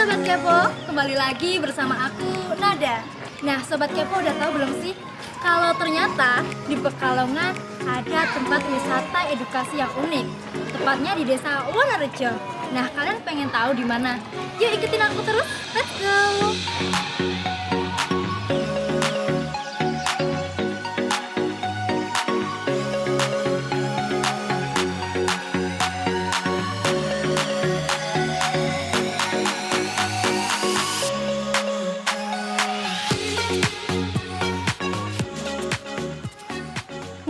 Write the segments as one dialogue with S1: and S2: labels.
S1: Sobat Kepo, kembali lagi bersama aku, Nada. Nah, Sobat Kepo udah tahu belum sih? Kalau ternyata di Pekalongan ada tempat wisata edukasi yang unik. Tepatnya di Desa Wonorejo. Nah, kalian pengen tahu di mana? Yuk ikutin aku terus, let's go!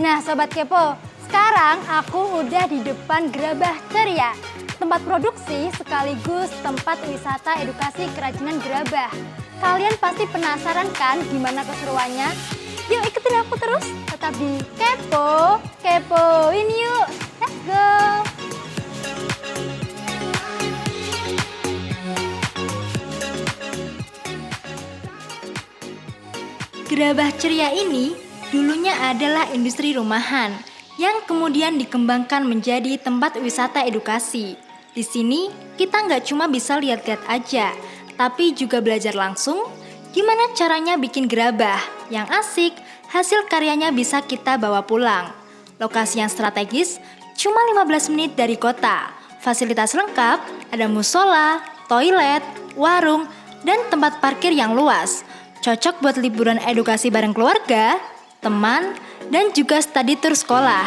S1: Nah, Sobat Kepo, sekarang aku udah di depan Gerabah Ceria, tempat produksi sekaligus tempat wisata edukasi kerajinan gerabah. Kalian pasti penasaran kan gimana keseruannya? Yuk ikutin aku terus, tetap di Kepo, kepoin yuk, let's go! Gerabah Ceria ini dulunya adalah industri rumahan yang kemudian dikembangkan menjadi tempat wisata edukasi. Di sini kita nggak cuma bisa lihat-lihat aja, tapi juga belajar langsung gimana caranya bikin gerabah yang asik, hasil karyanya bisa kita bawa pulang. Lokasi yang strategis cuma 15 menit dari kota. Fasilitas lengkap, ada musola, toilet, warung, dan tempat parkir yang luas. Cocok buat liburan edukasi bareng keluarga, teman, dan juga study tour sekolah.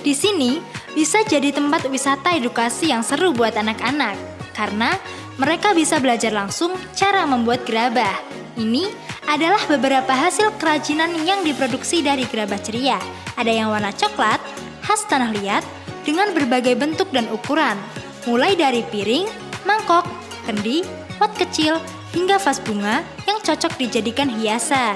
S1: Di sini bisa jadi tempat wisata edukasi yang seru buat anak-anak, karena mereka bisa belajar langsung cara membuat gerabah. Ini adalah beberapa hasil kerajinan yang diproduksi dari Gerabah Ceria. Ada yang warna coklat, khas tanah liat, dengan berbagai bentuk dan ukuran, mulai dari piring, mangkok, kendi, pot kecil, hingga vas bunga yang cocok dijadikan hiasan.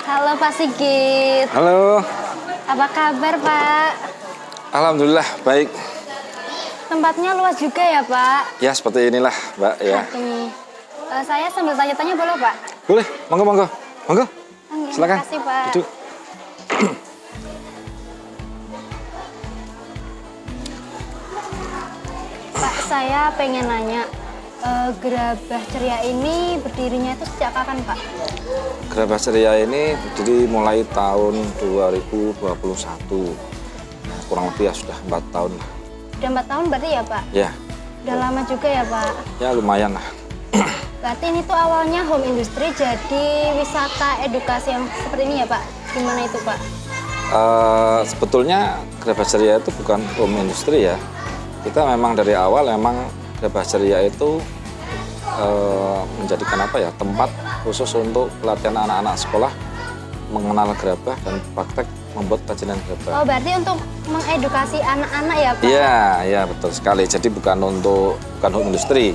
S1: Halo Pak Sigit.
S2: Halo.
S1: Apa kabar Pak?
S2: Alhamdulillah baik.
S1: Tempatnya luas juga ya Pak?
S2: Ya seperti inilah Mbak ya.
S1: Ini. Saya sambil tanya-tanya boleh Pak?
S2: Boleh, monggo monggo. Monggo. Silakan.
S1: Terima kasih Pak.
S2: Duduk.
S1: Pak, saya pengen nanya, Gerabah Ceria ini berdirinya itu sejak kapan Pak?
S2: Gerabah Ceria ini berdiri mulai tahun 2021. Nah, kurang lebih ya sudah 4 tahun.
S1: Udah 4 tahun berarti ya Pak?
S2: Ya.
S1: Udah lama juga ya Pak?
S2: Ya lumayan lah.
S1: Berarti ini tuh awalnya home industry jadi wisata edukasi yang seperti ini ya Pak? Gimana itu Pak?
S2: Sebetulnya Gerabah Ceria itu bukan home industry ya. Kita memang dari awal memang Gerabah Ceria itu menjadikan apa ya, tempat khusus untuk pelatihan anak-anak sekolah mengenal gerabah dan praktek membuat kerajinan gerabah.
S1: Oh, berarti untuk mengedukasi anak-anak ya Pak?
S2: Iya, iya betul sekali. Jadi bukan home industri.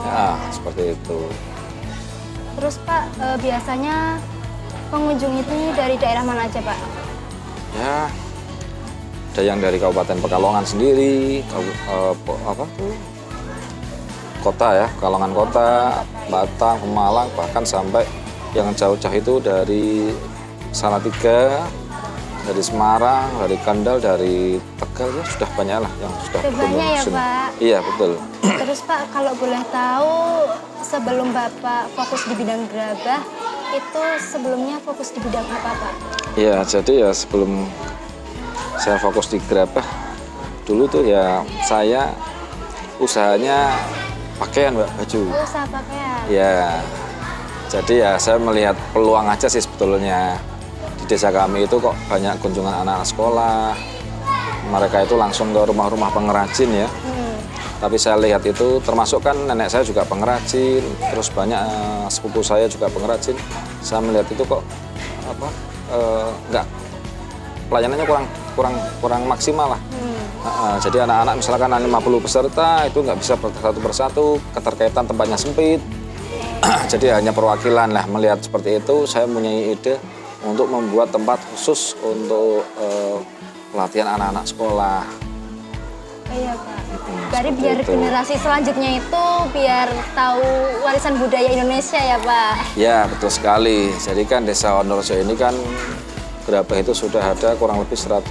S2: Ya, seperti itu.
S1: Terus Pak, biasanya pengunjung itu dari daerah mana aja Pak?
S2: Ya, ada yang dari Kabupaten Pekalongan sendiri, kota ya, Pekalongan kota, Batang, Pemalang, bahkan sampai yang jauh-jauh itu dari Salatiga, dari Semarang, dari Kendal, dari Tegal, ya sudah banyak lah yang sudah
S1: Banyak ya
S2: sini.
S1: Pak?
S2: Iya betul.
S1: Terus Pak, kalau boleh tahu sebelum Bapak fokus di bidang gerabah, itu sebelumnya fokus di bidang apa Pak?
S2: Iya, jadi ya sebelum saya fokus di gerabah, dulu tuh ya saya usahanya pakaian Mbak, baju.
S1: Usaha pakaian?
S2: Ya, jadi ya saya melihat peluang aja sih sebetulnya. Di desa kami itu kok banyak kunjungan anak-anak sekolah. Mereka itu langsung ke rumah-rumah pengrajin ya. Tapi saya lihat itu termasuk kan nenek saya juga pengrajin, terus banyak sepupu saya juga pengrajin. Saya melihat itu kok enggak, pelayanannya kurang maksimal lah. Jadi anak-anak misalkan 50 peserta itu nggak bisa satu persatu, keterkaitan tempatnya sempit. Jadi hanya perwakilan lah. Melihat seperti itu, saya punya ide untuk membuat tempat khusus untuk pelatihan anak-anak sekolah.
S1: Iya Pak. Jadi biar generasi selanjutnya itu biar tahu warisan budaya Indonesia ya Pak.
S2: Ya betul sekali. Jadi kan Desa Wonorejo ini kan gerabah itu sudah ada kurang lebih 150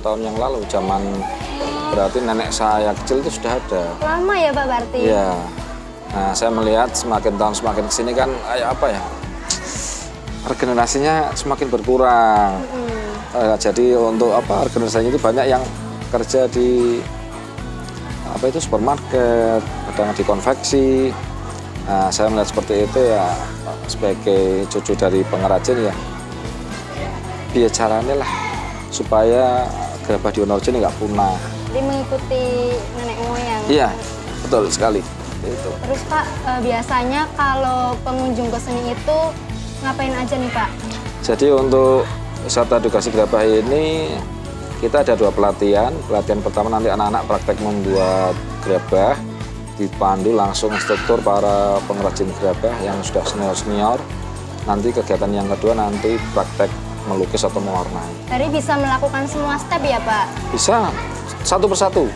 S2: tahun yang lalu. Zaman berarti nenek saya kecil itu sudah ada.
S1: Lama ya Pak berarti?
S2: Iya. Nah saya melihat semakin tahun semakin kesini kan kayak apa ya? Regenerasinya semakin berkurang. Jadi untuk apa? Regenerasinya itu banyak yang kerja di apa itu supermarket, kadang di konveksi. Nah, saya melihat seperti itu ya sebagai cucu dari pengrajin ya. Biar caranya lah supaya gerabah di Wonorejo ini nggak punah.
S1: Jadi mengikuti nenek moyang.
S2: Iya, betul sekali. Itu.
S1: Terus Pak, biasanya kalau pengunjung ke seni itu ngapain aja nih Pak?
S2: Jadi untuk wisata edukasi gerabah ini kita ada 2 pelatihan. Pelatihan pertama nanti anak-anak praktek membuat gerabah, dipandu langsung instruktur para pengrajin gerabah yang sudah senior-senior. Nanti kegiatan yang kedua nanti praktek melukis atau mewarnai.
S1: Jadi bisa melakukan semua step ya Pak?
S2: Bisa, satu persatu.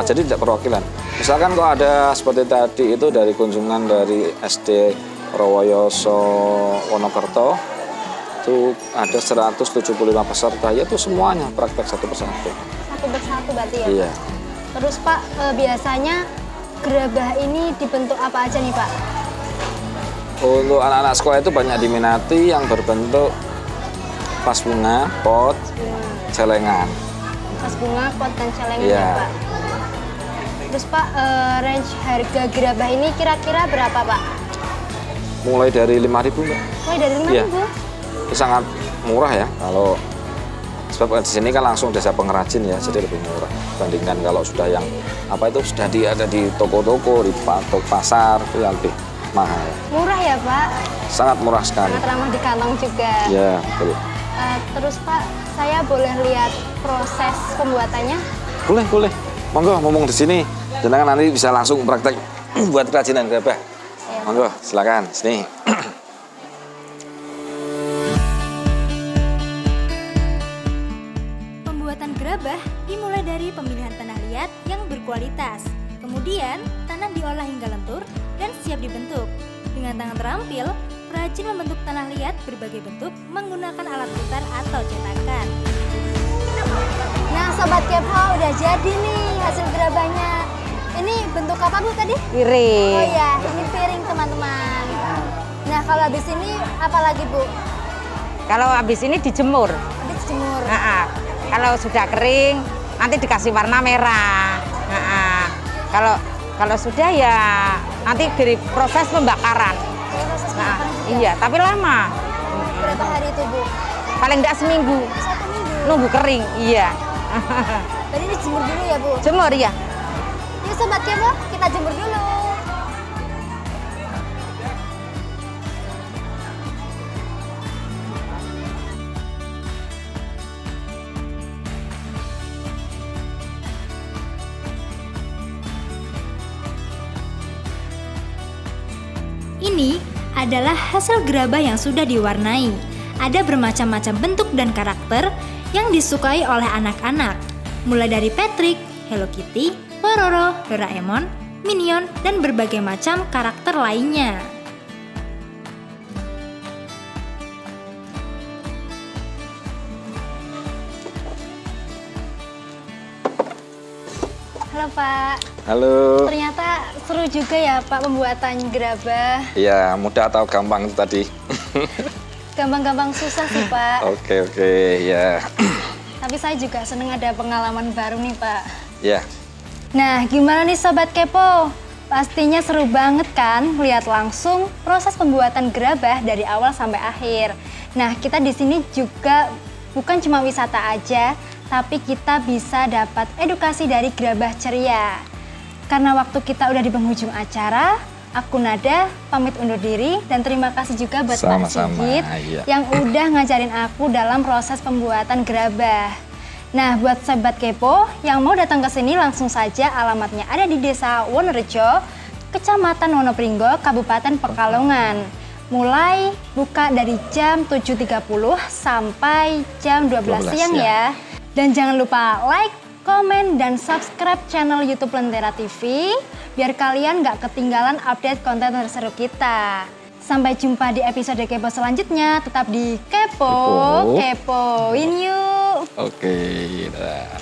S2: Jadi tidak perwakilan. Misalkan kalau ada seperti tadi itu dari kunjungan dari SD Rowoyoso Wonokerto, itu ada 175 peserta, yaitu semuanya praktek satu persatu.
S1: Satu persatu berarti ya?
S2: Iya.
S1: Terus Pak, biasanya gerabah ini dibentuk apa aja nih Pak?
S2: Untuk anak-anak sekolah itu banyak diminati yang berbentuk vas bunga, pot, celengan.
S1: Vas bunga, pot, dan celengan
S2: Iya.
S1: ya Pak? Terus Pak, range harga gerabah ini kira-kira berapa Pak?
S2: Mulai dari 5.000 Mbak.
S1: Mulai dari 5.000?
S2: Iya. Itu sangat murah ya, kalau sebab di sini kan langsung desa pengrajin ya, jadi lebih murah dibandingkan kalau sudah yang apa itu sudah ada di toko-toko, di pasar itu yang lebih mahal.
S1: Murah ya Pak?
S2: Sangat murah sekali.
S1: Sangat ramah di kantong juga.
S2: Ya, betul.
S1: Terus Pak, saya boleh lihat proses pembuatannya?
S2: Boleh. Monggo, ngomong di sini. Jangan nanti bisa langsung praktek buat kerajinan gerabah. Monggo, silakan sini.
S1: Pembuatan gerabah dimulai dari pemilihan tanah liat yang berkualitas. Kemudian, tanah diolah hingga lentur dan siap dibentuk. Dengan tangan terampil, perajin membentuk tanah liat berbagai bentuk menggunakan alat putar atau cetakan. Nah, Sobat Kepo, udah jadi nih hasil gerabahnya. Ini bentuk apa Bu tadi?
S3: Piring.
S1: Oh iya, ini piring teman-teman. Nah, kalau habis ini apa lagi Bu?
S3: Kalau habis ini dijemur.
S1: Habis jemur.
S3: Kalau sudah kering, nanti dikasih warna merah. Kalau sudah ya nanti beri proses pembakaran.
S1: Proses pembakaran juga?
S3: Iya, tapi lama.
S1: Berapa hari itu Bu?
S3: Paling enggak seminggu.
S1: 1 minggu.
S3: Nunggu kering, iya.
S1: Jadi ini jemur dulu ya Bu?
S3: Jemur ya.
S1: Yuk Sobat Kepo, kita jemur dulu. Ini adalah hasil gerabah yang sudah diwarnai. Ada bermacam-macam bentuk dan karakter yang disukai oleh anak-anak. Mulai dari Patrick, Hello Kitty, Pororo, Doraemon, Minion, dan berbagai macam karakter lainnya. Halo Pak.
S2: Halo.
S1: Ternyata seru juga ya Pak pembuatan gerabah.
S2: Iya, mudah atau gampang itu tadi?
S1: Gampang-gampang susah sih Pak.
S2: Oke, ya.
S1: Tapi saya juga seneng ada pengalaman baru nih Pak.
S2: Ya.
S1: Nah, gimana nih Sobat Kepo? Pastinya seru banget kan melihat langsung proses pembuatan gerabah dari awal sampai akhir. Nah, kita di sini juga bukan cuma wisata aja, tapi kita bisa dapat edukasi dari gerabah ceria. Karena waktu kita udah di penghujung acara, aku Nada pamit undur diri dan terima kasih juga buat Pak
S2: Sama-sama,
S1: Sigit
S2: iya.
S1: yang udah ngajarin aku dalam proses pembuatan gerabah. Nah, buat sobat kepo yang mau datang ke sini langsung saja, alamatnya ada di Desa Wonorejo, Kecamatan Wonopringgo, Kabupaten Pekalongan. Mulai buka dari jam 7.30 sampai jam 12 siang ya. Dan jangan lupa like, komen, dan subscribe channel YouTube Lentera TV biar kalian gak ketinggalan update konten terseru kita. Sampai jumpa di episode Kepo selanjutnya. Tetap di Kepo, Kepoin yuk.
S2: Oke, dah.